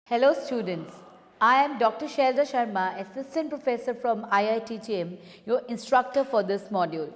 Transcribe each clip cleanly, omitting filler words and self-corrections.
Hello students, I am Dr. Shailja Sharma, Assistant Professor from IITTM, your instructor for this module.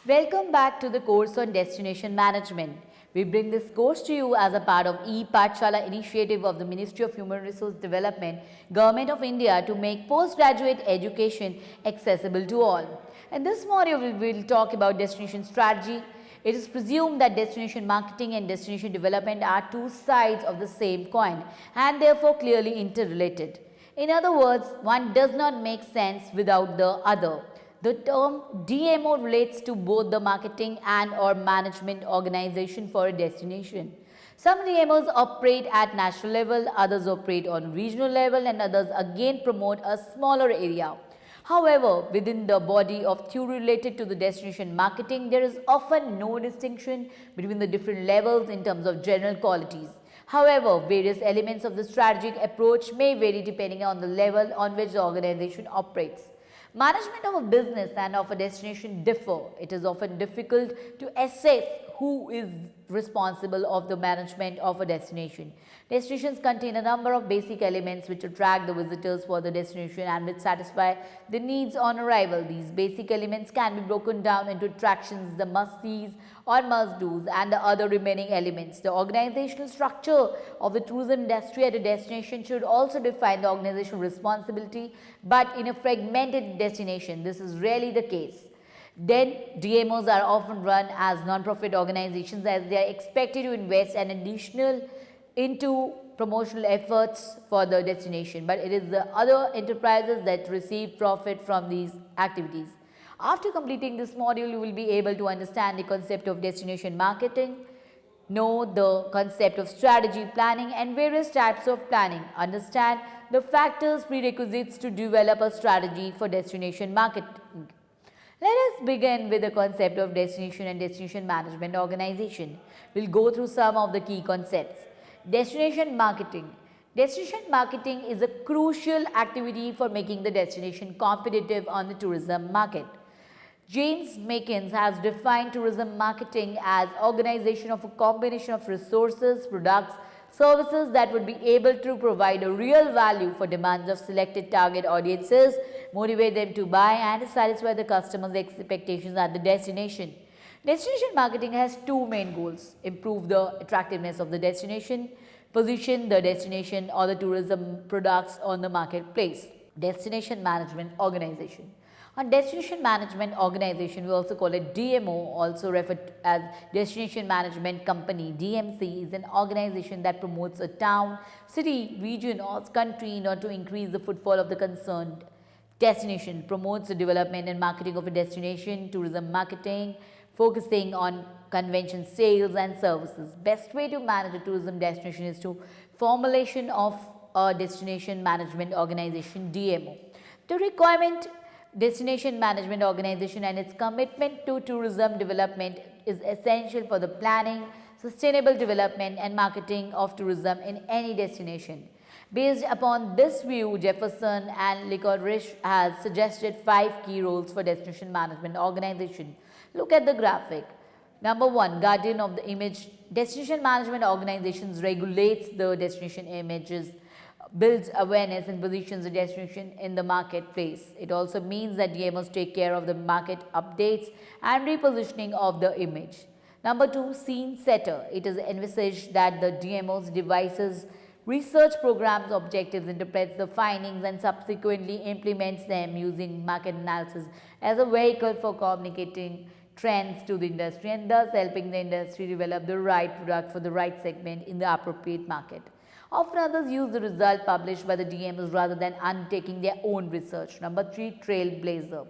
Welcome back to the course on Destination Management. We bring this course to you as a part of e-Pathshala initiative of the Ministry of Human Resource Development, Government of India to make postgraduate education accessible to all. In this module, we will talk about destination strategy. It is presumed that destination marketing and destination development are two sides of the same coin and therefore clearly interrelated. In other words, one does not make sense without the other. The term DMO relates to both the marketing and or management organization for a destination. Some DMOs operate at national level, others operate on regional level and others again promote a smaller area. However, within the body of theory related to the destination marketing, there is often no distinction between the different levels in terms of general qualities. However, various elements of the strategic approach may vary depending on the level on which the organization operates. Management of a business and of a destination differ. It is often difficult to assess who is responsible of the management of a destination. Destinations contain a number of basic elements which attract the visitors for the destination and which satisfy the needs on arrival. These basic elements can be broken down into attractions, the must-sees or must-dos, and the other remaining elements. The organizational structure of the tourism industry at a destination should also define the organizational responsibility, but in a fragmented destination, this is rarely the case. Then DMOs are often run as non-profit organizations as they are expected to invest an additional into promotional efforts for the destination, but it is the other enterprises that receive profit from these activities. After completing this module, you will be able to understand the concept of destination marketing, know the concept of strategy planning and various types of planning, understand the factors prerequisites to develop a strategy for destination marketing. Let us begin with the concept of destination and destination management organization. We'll go through some of the key concepts. Destination marketing. Destination marketing is a crucial activity for making the destination competitive on the tourism market. James Makins has defined tourism marketing as organization of a combination of resources, products, services that would be able to provide a real value for demands of selected target audiences, motivate them to buy and satisfy the customer's expectations at the destination. Destination marketing has two main goals: improve the attractiveness of the destination, position the destination or the tourism products on the marketplace. Destination management organization. A destination management organization, we also call it DMO, also referred to as Destination Management Company. DMC is an organization that promotes a town, city, region or country in order to increase the footfall of the concerned destination, promotes the development and marketing of a destination, tourism marketing, focusing on convention sales and services. Best way to manage a tourism destination is to formulation of a destination management organization, DMO. The requirement: Destination Management Organization and its commitment to tourism development is essential for the planning, sustainable development and marketing of tourism in any destination. Based upon this view, Jefferson and Licorice has suggested 5 key roles for Destination Management Organization. Look at the graphic. Number 1, guardian of the image. Destination Management Organizations regulates the destination images, builds awareness and positions the destination in the marketplace. It also means that DMOs take care of the market updates and repositioning of the image. Number 2, scene setter. It is envisaged that the DMOs devises research programs objectives, interprets the findings and subsequently implements them using market analysis as a vehicle for communicating trends to the industry and thus helping the industry develop the right product for the right segment in the appropriate market. Often others use the result published by the DMOs rather than undertaking their own research. Number 3, trailblazer.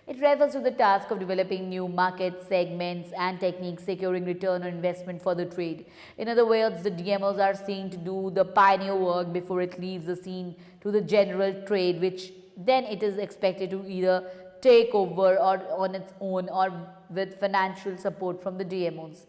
It refers to the task of developing new market segments and techniques, securing return on investment for the trade. In other words, the DMOs are seen to do the pioneer work before it leaves the scene to the general trade, which then it is expected to either take over or on its own or with financial support from the DMOs.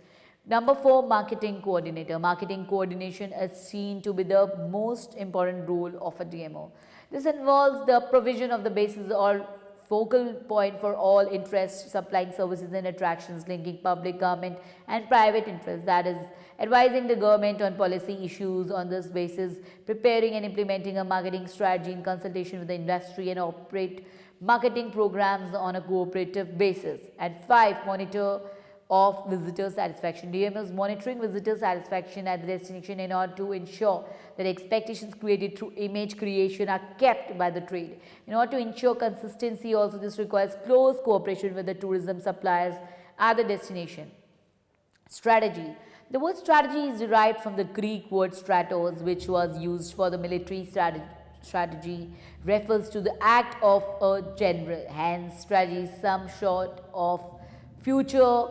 Number 4, marketing coordinator. Marketing coordination is seen to be the most important role of a DMO. This involves the provision of the basis or focal point for all interests, supplying services and attractions, linking public, government, and private interests. That is, advising the government on policy issues on this basis, preparing and implementing a marketing strategy in consultation with the industry, and operate marketing programs on a cooperative basis. And 5, monitor of visitor satisfaction. DMOs monitoring visitor satisfaction at the destination in order to ensure that expectations created through image creation are kept by the trade. In order to ensure consistency, also this requires close cooperation with the tourism suppliers at the destination. Strategy. The word strategy is derived from the Greek word stratos, which was used for the military strategy, refers to the act of a general. Hence, strategy is some sort of future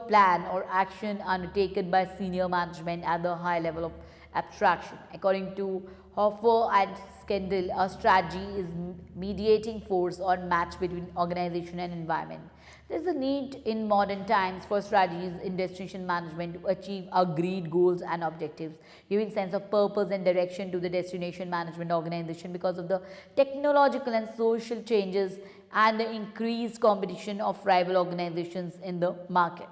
plan or action undertaken by senior management at the high level of abstraction. According to Hoffer and Skendel, a strategy is mediating force or match between organization and environment. There is a need in modern times for strategies in destination management to achieve agreed goals and objectives, giving sense of purpose and direction to the destination management organization because of the technological and social changes and the increased competition of rival organizations in the market.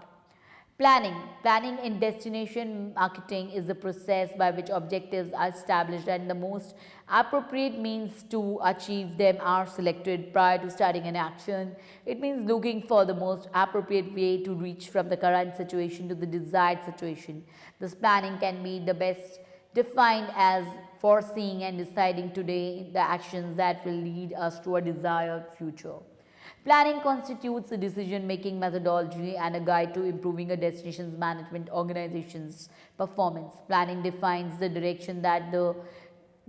Planning. Planning in destination marketing is the process by which objectives are established and the most appropriate means to achieve them are selected prior to starting an action. It means looking for the most appropriate way to reach from the current situation to the desired situation. This planning can be the best defined as foreseeing and deciding today the actions that will lead us to a desired future. Planning constitutes a decision-making methodology and a guide to improving a destination's management organization's performance. Planning defines the direction that the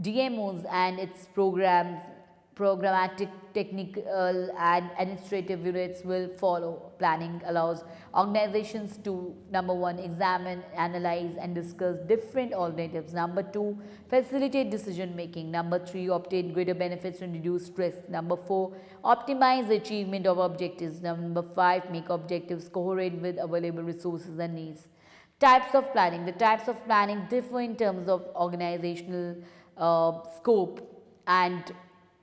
DMOs and its programmatic, technical and administrative units will follow. Planning allows organizations to, number 1, examine, analyze and discuss different alternatives. Number 2, facilitate decision making. Number 3, obtain greater benefits and reduce risk. Number 4, optimize the achievement of objectives. Number 5, make objectives coherent with available resources and needs. Types of planning. The types of planning differ in terms of organizational scope and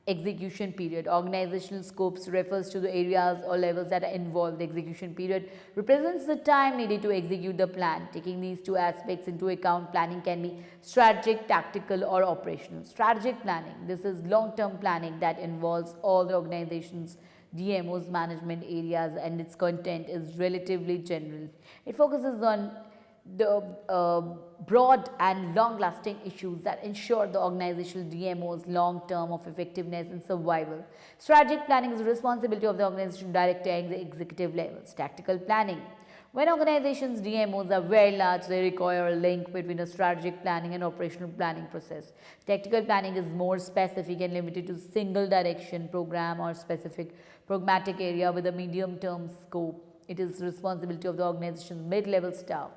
execution period. Organizational scopes refers to the areas or levels that are involved. The execution period represents the time needed to execute the plan. Taking these two aspects into account, planning can be strategic, tactical or operational. Strategic planning. This is long-term planning that involves all the organization's DMO's management areas and its content is relatively general. It focuses on the broad and long-lasting issues that ensure the organizational DMO's long-term of effectiveness and survival. Strategic planning is the responsibility of the organization director at the executive levels. Tactical planning. When organizations' DMOs are very large, they require a link between a strategic planning and operational planning process. Tactical planning is more specific and limited to single direction program or specific programmatic area with a medium-term scope. It is the responsibility of the organization's mid-level staff.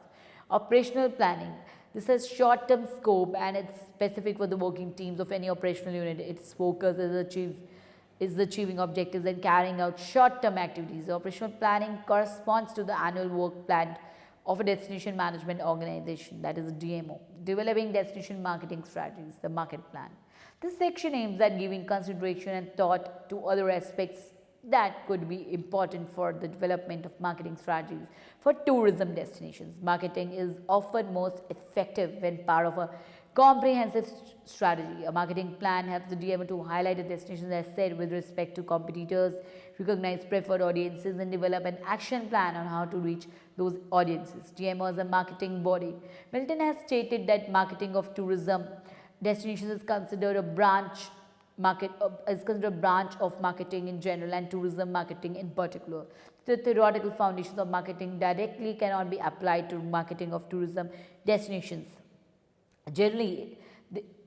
Operational planning. This has short-term scope and it's specific for the working teams of any operational unit. Its focus is achieving objectives and carrying out short-term activities. The operational planning corresponds to the annual work plan of a destination management organization, that is a DMO. Developing destination marketing strategies, the market plan. This section aims at giving consideration and thought to other aspects that could be important for the development of marketing strategies for tourism destinations. Marketing is often most effective when part of a comprehensive strategy. A marketing plan helps the DMO to highlight a destination, as said, with respect to competitors, recognize preferred audiences and develop an action plan on how to reach those audiences. DMO is a marketing body. Milton has stated that marketing of tourism destinations is considered a branch of marketing in general and tourism marketing in particular. The theoretical foundations of marketing directly cannot be applied to marketing of tourism destinations. Generally,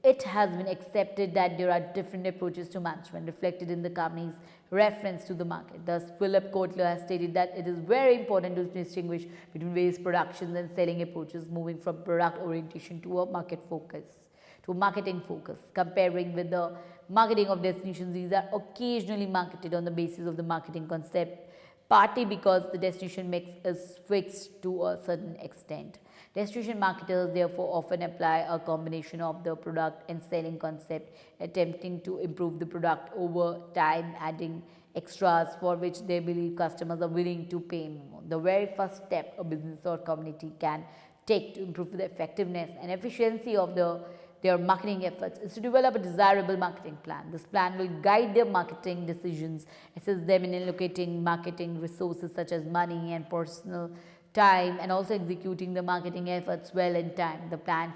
it has been accepted that there are different approaches to management reflected in the company's reference to the market. Thus, Philip Kotler has stated that it is very important to distinguish between various productions and selling approaches, moving from product orientation to a marketing focus. Comparing with the marketing of destinations, these are occasionally marketed on the basis of the marketing concept partly because the destination mix is fixed to a certain extent. Destination marketers therefore often apply a combination of the product and selling concept, attempting to improve the product over time, adding extras for which they believe customers are willing to pay more. The very first step a business or community can take to improve the effectiveness and efficiency of their marketing efforts is to develop a desirable marketing plan. This plan will guide their marketing decisions, assist them in allocating marketing resources such as money and personal time, and also executing the marketing efforts well in time. The plan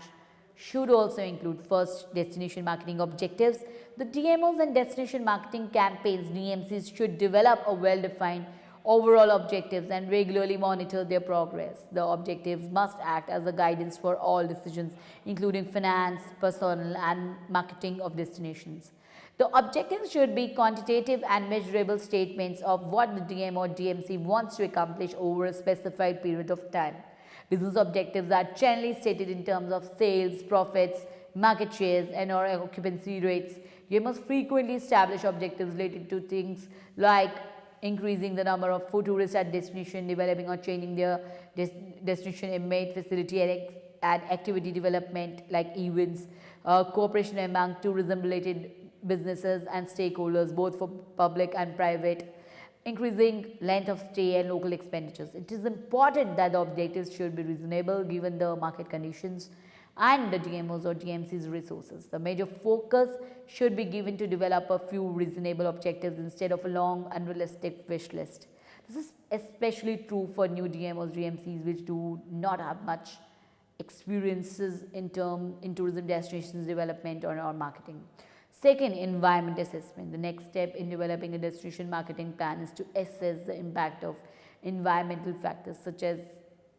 should also include first destination marketing objectives. The DMOs and destination marketing campaigns DMCs should develop a well-defined overall objectives and regularly monitor their progress. The objectives must act as a guidance for all decisions, including finance, personnel, and marketing of destinations. The objectives should be quantitative and measurable statements of what the DM or DMC wants to accomplish over a specified period of time. Business objectives are generally stated in terms of sales, profits, market shares, and or occupancy rates. You must frequently establish objectives related to things like increasing the number of food tourists at destination, developing or changing their destination image, facility and activity development like events, cooperation among tourism related businesses and stakeholders both for public and private, increasing length of stay and local expenditures. It is important that the objectives should be reasonable given the market conditions and the DMOs or DMC's resources. The major focus should be given to develop a few reasonable objectives instead of a long unrealistic wish list. This is especially true for new DMOs, DMCs which do not have much experiences in tourism destinations development or marketing. Second, environment assessment. The next step in developing a destination marketing plan is to assess the impact of environmental factors such as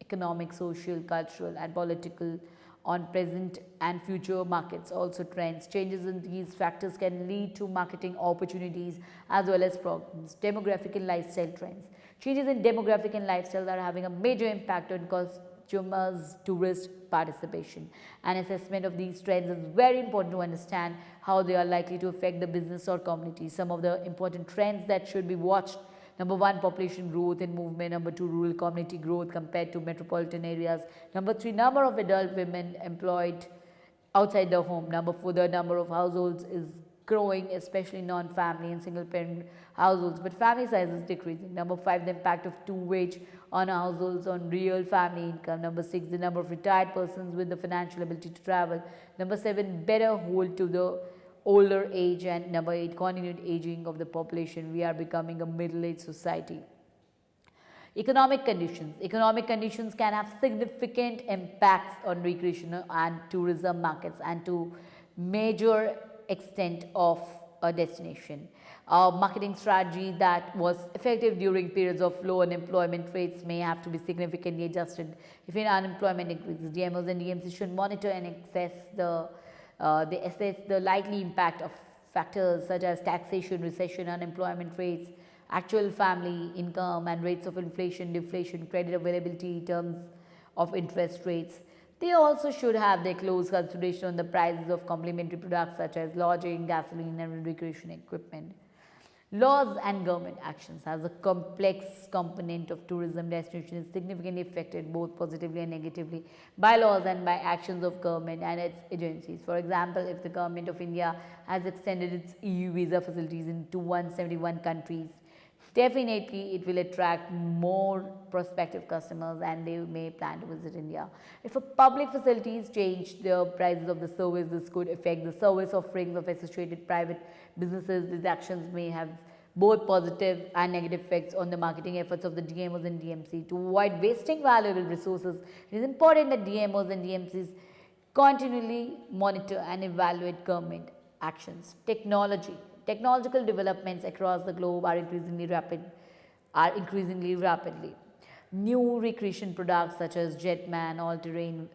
economic, social, cultural, and political on present and future markets. Also, trends. Changes in these factors can lead to marketing opportunities as well as problems. Demographic and lifestyle trends. Changes in demographic and lifestyles are having a major impact on consumers' tourist participation. An assessment of these trends is very important to understand how they are likely to affect the business or community. Some of the important trends that should be watched: number 1, population growth and movement. Number 2, rural community growth compared to metropolitan areas. Number 3, number of adult women employed outside the home. Number 4, the number of households is growing, especially non-family and single-parent households, but family size is decreasing. Number 5, the impact of two-wage on households on real family income. Number 6, the number of retired persons with the financial ability to travel. Number 7, better hold to the older age. And number 8, continued aging of the population. We are becoming a middle-aged society. Economic conditions. Economic conditions can have significant impacts on recreational and tourism markets and to major extent of a destination. A marketing strategy that was effective during periods of low unemployment rates may have to be significantly adjusted if unemployment increases. DMOs and DMCs should monitor and they assess the likely impact of factors such as taxation, recession, unemployment rates, actual family income and rates of inflation, deflation, credit availability, terms of interest rates. They also should have their close consideration on the prices of complementary products such as lodging, gasoline and recreation equipment. Laws and government actions. As a complex component of tourism destination is significantly affected both positively and negatively by laws and by actions of government and its agencies. For example, if the government of India has extended its EU visa facilities into 171 countries, definitely it will attract more prospective customers and they may plan to visit India. If a public facilities change the prices of the service, this could affect the service offerings of associated private businesses. These actions may have both positive and negative effects on the marketing efforts of the DMOs and DMC. To avoid wasting valuable resources, it is important that DMOs and DMCs continually monitor and evaluate government actions. Technology. Technological developments across the globe are increasingly rapidly. New recreation products such as Jetman, all-terrain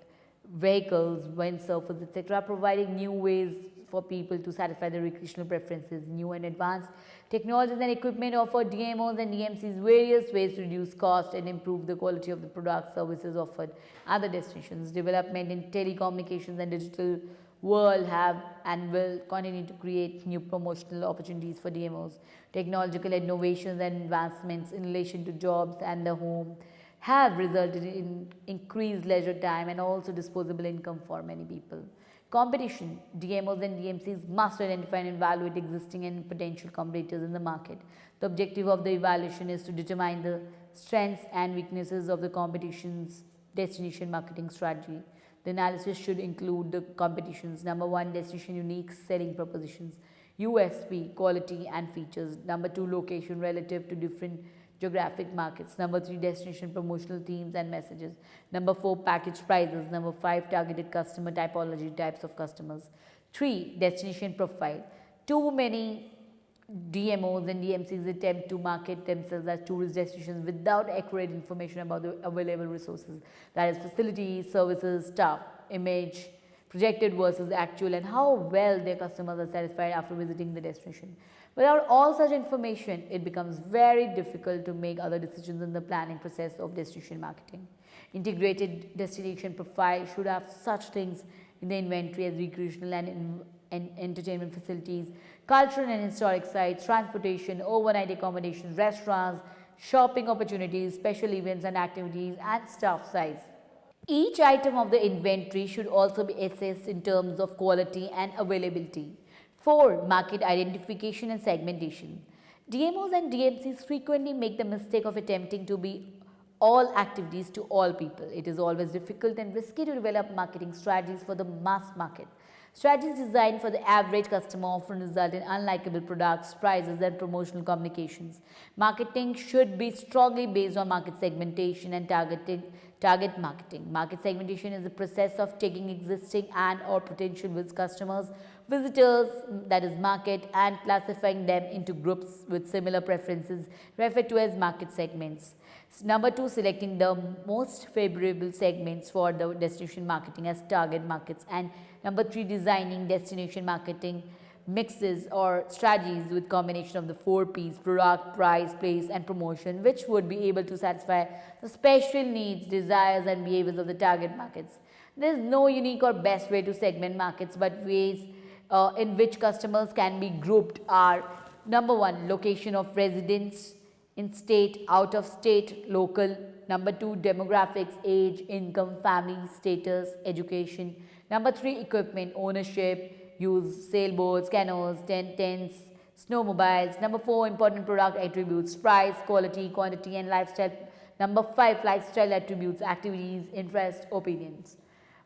vehicles, windsurfers, etc., providing new ways for people to satisfy their recreational preferences. New and advanced technologies and equipment offer DMOs and DMCs various ways to reduce cost and improve the quality of the products, services offered at the destinations. Development in telecommunications and digital world have and will continue to create new promotional opportunities for DMOs. Technological innovations and advancements in relation to jobs and the home have resulted in increased leisure time and also disposable income for many people. Competition. DMOs and DMCs must identify and evaluate existing and potential competitors in the market. The objective of the evaluation is to determine the strengths and weaknesses of the competition's destination marketing strategy. The analysis should include the competition's number one, destination unique selling propositions, USP, quality and features. Number two, location relative to different geographic markets. Number three, destination promotional themes and messages. Number four, package prices. Number five, targeted customer typology, types of customers. Three, destination profile. Too many DMOs and DMCs attempt to market themselves as tourist destinations without accurate information about the available resources, that is facilities, services, staff, image, projected versus actual, and how well their customers are satisfied after visiting the destination. Without all such information, it becomes very difficult to make other decisions in the planning process of destination marketing. Integrated destination profile should have such things in the inventory as recreational and entertainment facilities, cultural and historic sites, transportation, overnight accommodations, restaurants, shopping opportunities, special events and activities, and staff size. Each item of the inventory should also be assessed in terms of quality and availability. 4. Market identification and segmentation. DMOs and DMCs frequently make the mistake of attempting to be all activities to all people. It is always difficult and risky to develop marketing strategies for the mass market. Strategies designed for the average customer often result in unlikable products, prices, and promotional communications. Marketing should be strongly based on market segmentation and target marketing. Market segmentation is the process of taking existing and or potential customers, visitors, that is market, and classifying them into groups with similar preferences referred to as market segments. Number 2, selecting the most favorable segments for the destination marketing as target markets. And number 3, designing destination marketing mixes or strategies with combination of the 4 P's: product, price, place, and promotion, which would be able to satisfy the special needs, desires, and behaviors of the target markets. There is no unique or best way to segment markets, but ways in which customers can be grouped are: number 1, location of residence, in state, out of state, local. Number 2, demographics, age, income, family, status, education. Number 3, equipment, ownership, use, sailboats, canoes, tents, snowmobiles. Number 4, important product attributes, price, quality, quantity, and lifestyle. Number 5, lifestyle attributes, activities, interests, opinions.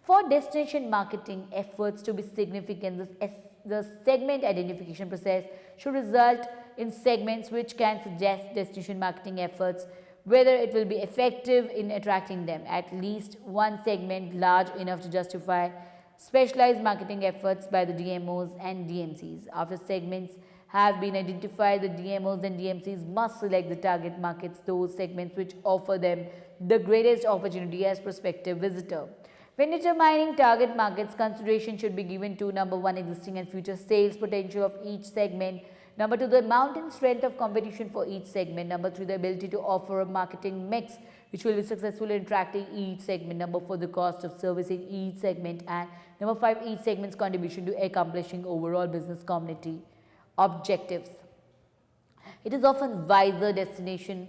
For destination marketing efforts to be significant, the segment identification process should result in segments which can suggest destination marketing efforts, whether it will be effective in attracting them. At least one segment large enough to justify specialized marketing efforts by the DMOs and DMCs. After segments have been identified, the DMOs and DMCs must select the target markets, those segments which offer them the greatest opportunity as prospective visitor. When determining target markets, consideration should be given to: number 1, existing and future sales potential of each segment. Number 2, the amount and strength of competition for each segment. Number 3, the ability to offer a marketing mix which will be successful in attracting each segment. Number 4, the cost of servicing each segment. And number 5, each segment's contribution to accomplishing overall business community objectives. It is often wiser destination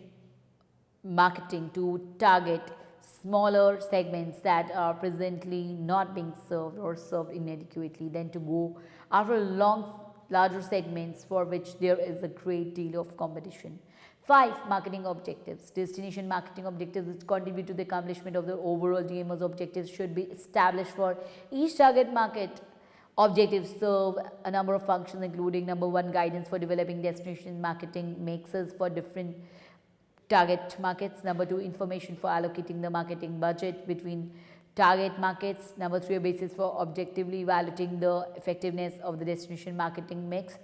marketing to target smaller segments that are presently not being served or served inadequately than to go after larger segments for which there is a great deal of competition. 5. Marketing objectives. Destination marketing objectives which contribute to the accomplishment of the overall DMO's objectives should be established for each target market. Objectives serve a number of functions, including: number 1, guidance for developing destination marketing mixes for different target markets. Number 2, information for allocating the marketing budget between target markets. Number 3, a basis for objectively evaluating the effectiveness of the destination marketing mix,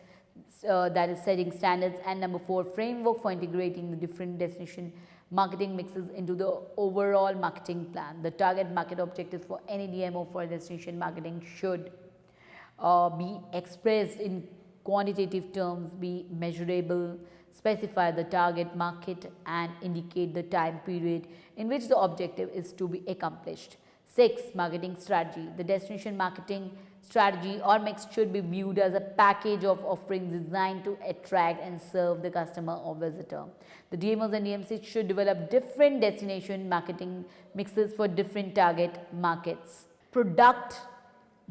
that is setting standards. And number 4, framework for integrating the different destination marketing mixes into the overall marketing plan. The target market objectives for any DMO for destination marketing should be expressed in quantitative terms, be measurable, specify the target market, and indicate the time period in which the objective is to be accomplished. 6. Marketing strategy. The destination marketing strategy or mix should be viewed as a package of offerings designed to attract and serve the customer or visitor. The DMOs and DMCs should develop different destination marketing mixes for different target markets. Product.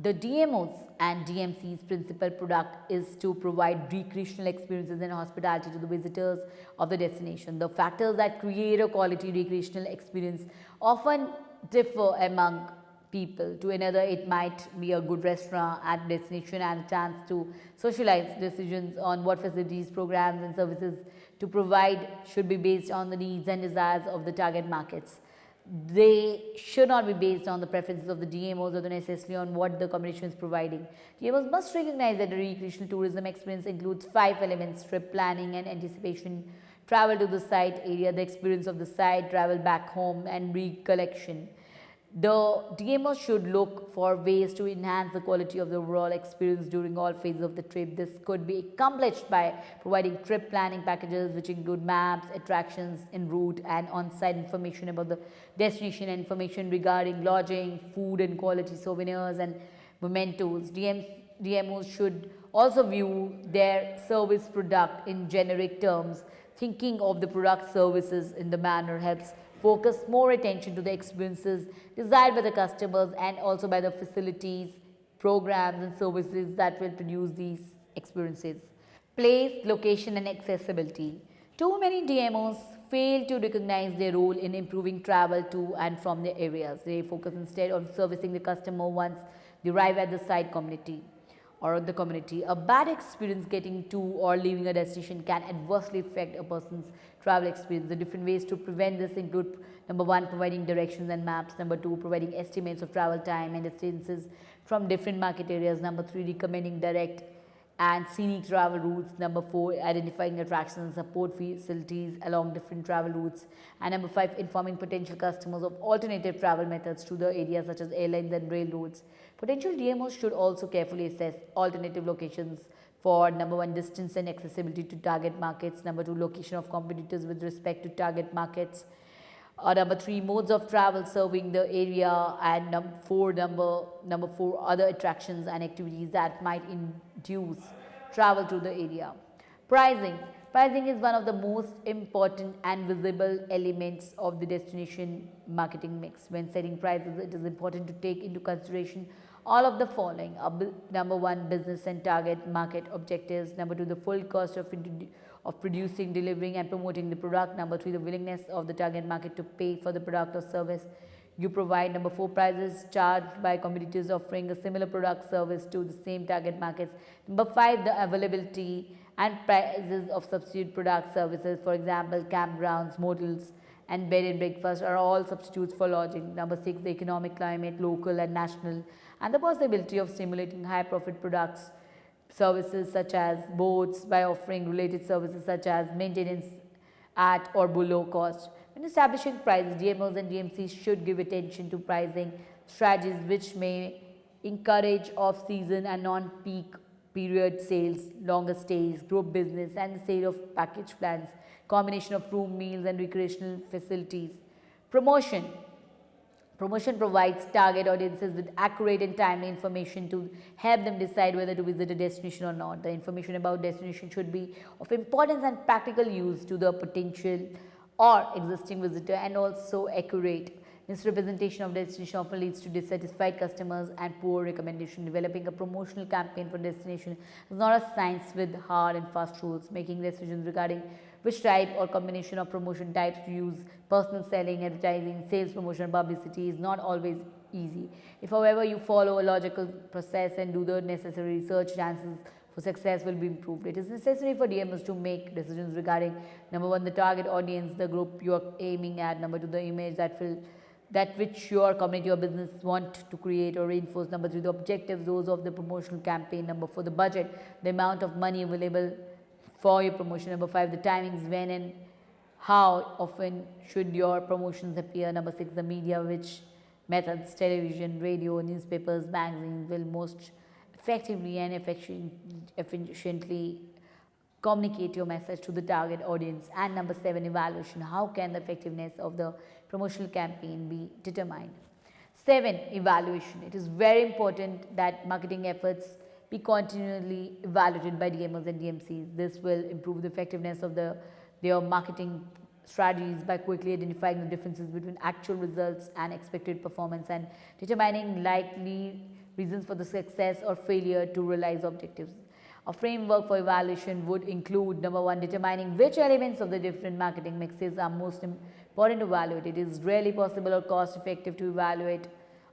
The DMOs and DMC's principal product is to provide recreational experiences and hospitality to the visitors of the destination. The factors that create a quality recreational experience often differ among people. To another, it might be a good restaurant at destination and a chance to socialize. Decisions on what facilities, programs, and services to provide should be based on the needs and desires of the target markets. They should not be based on the preferences of the DMOs or necessarily on what the combination is providing. DMOs must recognize that the recreational tourism experience includes 5 elements: trip planning and anticipation, travel to the site area, the experience of the site, travel back home, and recollection. The DMO should look for ways to enhance the quality of the overall experience during all phases of the trip. This could be accomplished by providing trip planning packages which include maps, attractions en route, and on-site information about the destination, and information regarding lodging, food, and quality souvenirs and mementos. DMOs should also view their service product in generic terms. Thinking of the product services in the manner helps focus more attention to the experiences desired by the customers and also by the facilities, programs, and services that will produce these experiences. Place, location, and accessibility. Too many DMOs fail to recognize their role in improving travel to and from their areas. They focus instead on servicing the customer once they arrive at the site community or the community. A bad experience getting to or leaving a destination can adversely affect a person's travel experience. The different ways to prevent this include: number 1, providing directions and maps; number 2, providing estimates of travel time and distances from different market areas; number 3, recommending direct and scenic travel routes; number 4, identifying attractions and support facilities along different travel routes; and number 5, informing potential customers of alternative travel methods to the area such as airlines and railroads. Potential DMOs should also carefully assess alternative locations for: number 1, distance and accessibility to target markets; number 2, location of competitors with respect to target markets; number 3, modes of travel serving the area; and number 4, other attractions and activities that might induce travel to the area. Pricing. Pricing is one of the most important and visible elements of the destination marketing mix. When setting prices, it is important to take into consideration all of the following: number 1, business and target market objectives; number 2, the full cost of producing, delivering, and promoting the product; number 3, the willingness of the target market to pay for the product or service you provide; number 4, prices charged by competitors offering a similar product service to the same target markets; number 5, the availability and prices of substitute product services. For example, campgrounds, motels, and bed and breakfast are all substitutes for lodging. Number 6, the economic climate, local and national, and the possibility of stimulating high profit products, services such as boats by offering related services such as maintenance at or below cost. When establishing prices, DMOs and DMCs should give attention to pricing strategies which may encourage off-season and non-peak period sales, longer stays, group business, and the sale of package plans, combination of room, meals, and recreational facilities. Promotion. Promotion provides target audiences with accurate and timely information to help them decide whether to visit a destination or not. The information about destination should be of importance and practical use to the potential or existing visitor, and also accurate. Misrepresentation of destination often leads to dissatisfied customers and poor recommendation. Developing a promotional campaign for destination is not a science with hard and fast rules. Making decisions regarding which type or combination of promotion types to use, personal selling, advertising, sales promotion, publicity, is not always easy. If, however, you follow a logical process and do the necessary research, chances for success will be improved. It is necessary for DMOs to make decisions regarding: number 1, the target audience, the group you are aiming at; number 2, the image that which your community or business want to create or reinforce; number 3, the objectives, those of the promotional campaign; number 4, the budget, the amount of money available for your promotion; number 5, the timings when and How often should your promotions appear? Number 6, the media, which methods, television, radio, newspapers, magazines will most effectively and efficiently communicate your message to the target audience. And number 7, evaluation. How can the effectiveness of the promotional campaign be determined? 7, evaluation. It is very important that marketing efforts be continually evaluated by DMOs and DMCs. This will improve the effectiveness of their marketing strategies by quickly identifying the differences between actual results and expected performance and determining likely reasons for the success or failure to realize objectives. A framework for evaluation would include: number 1, determining which elements of the different marketing mixes are most important to evaluate. It is rarely possible or cost effective to evaluate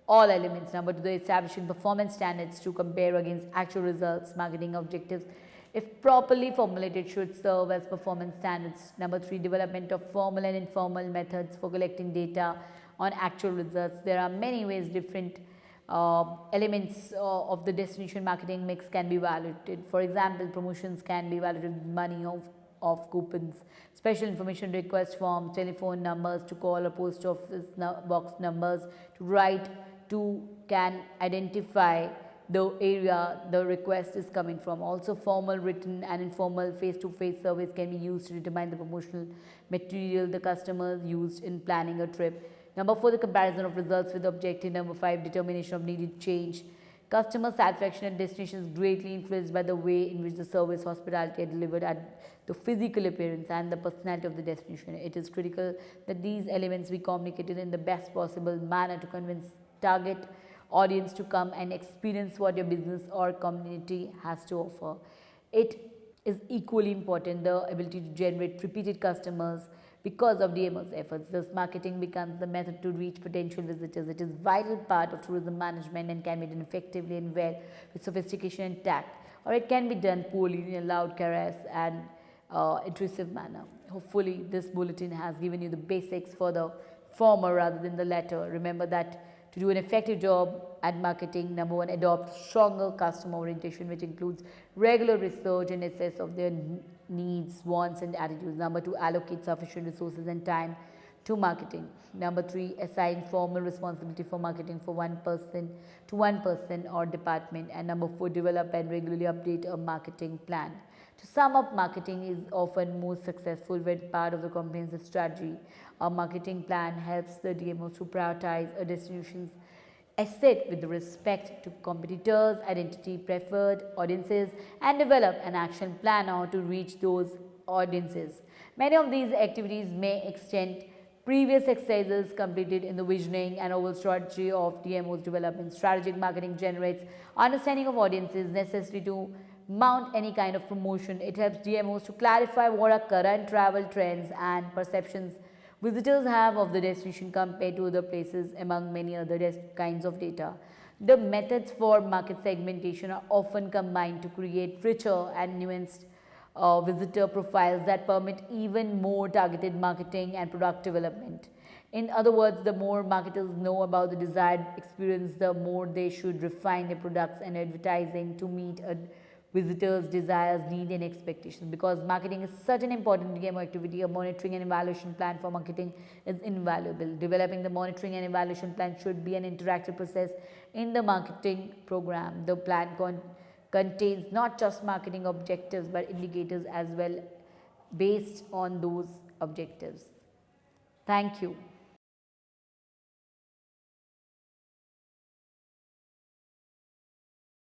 all elements. Number 2, the establishing performance standards to compare against actual results. Marketing objectives, if properly formulated, should serve as performance standards. Number 3, development of formal and informal methods for collecting data on actual results. There are many ways different elements of the destination marketing mix can be evaluated. For example, promotions can be evaluated with money of coupons, special information request forms, telephone numbers to call or post office box numbers to write to can identify the area the request is coming from. Also, formal written and informal face-to-face surveys can be used to determine the promotional material the customers used in planning a trip. Number 4, the comparison of results with objective. Number 5, determination of needed change. Customer satisfaction at destinations greatly influenced by the way in which the service, hospitality are delivered, at the physical appearance and the personality of the destination. It is critical that these elements be communicated in the best possible manner to convince target audience to come and experience what your business or community has to offer. It is equally important the ability to generate repeated customers because of DMO's efforts. Thus, marketing becomes the method to reach potential visitors. It is a vital part of tourism management and can be done effectively and well with sophistication and tact, or it can be done poorly in a loud, caress and intrusive manner. Hopefully, this bulletin has given you the basics for the former rather than the latter. Remember that to do an effective job at marketing, number 1, adopt stronger customer orientation, which includes regular research and assess of their needs, wants and attitudes. Number 2, allocate sufficient resources and time to marketing. Number 3, assign formal responsibility for marketing for one person or department. And number 4, develop and regularly update a marketing plan. To sum up, marketing is often most successful when part of the comprehensive strategy. A marketing plan helps the DMOs to prioritize a destination's asset with respect to competitors, identity, preferred audiences, and develop an action plan on to reach those audiences. Many of these activities may extend previous exercises completed in the visioning and overall strategy of DMO's development. Strategic marketing generates understanding of audiences necessary to mount any kind of promotion. It helps DMOs to clarify what are current travel trends and perceptions visitors have of the destination compared to other places, among many other kinds of data. The methods for market segmentation are often combined to create richer and nuanced visitor profiles that permit even more targeted marketing and product development. In other words, the more marketers know about the desired experience, the more they should refine their products and advertising to meet a visitors' desires, needs and expectations. Because marketing is such an important DMO activity, a monitoring and evaluation plan for marketing is invaluable. Developing the monitoring and evaluation plan should be an interactive process in the marketing program. The plan contains not just marketing objectives but indicators as well based on those objectives. Thank you.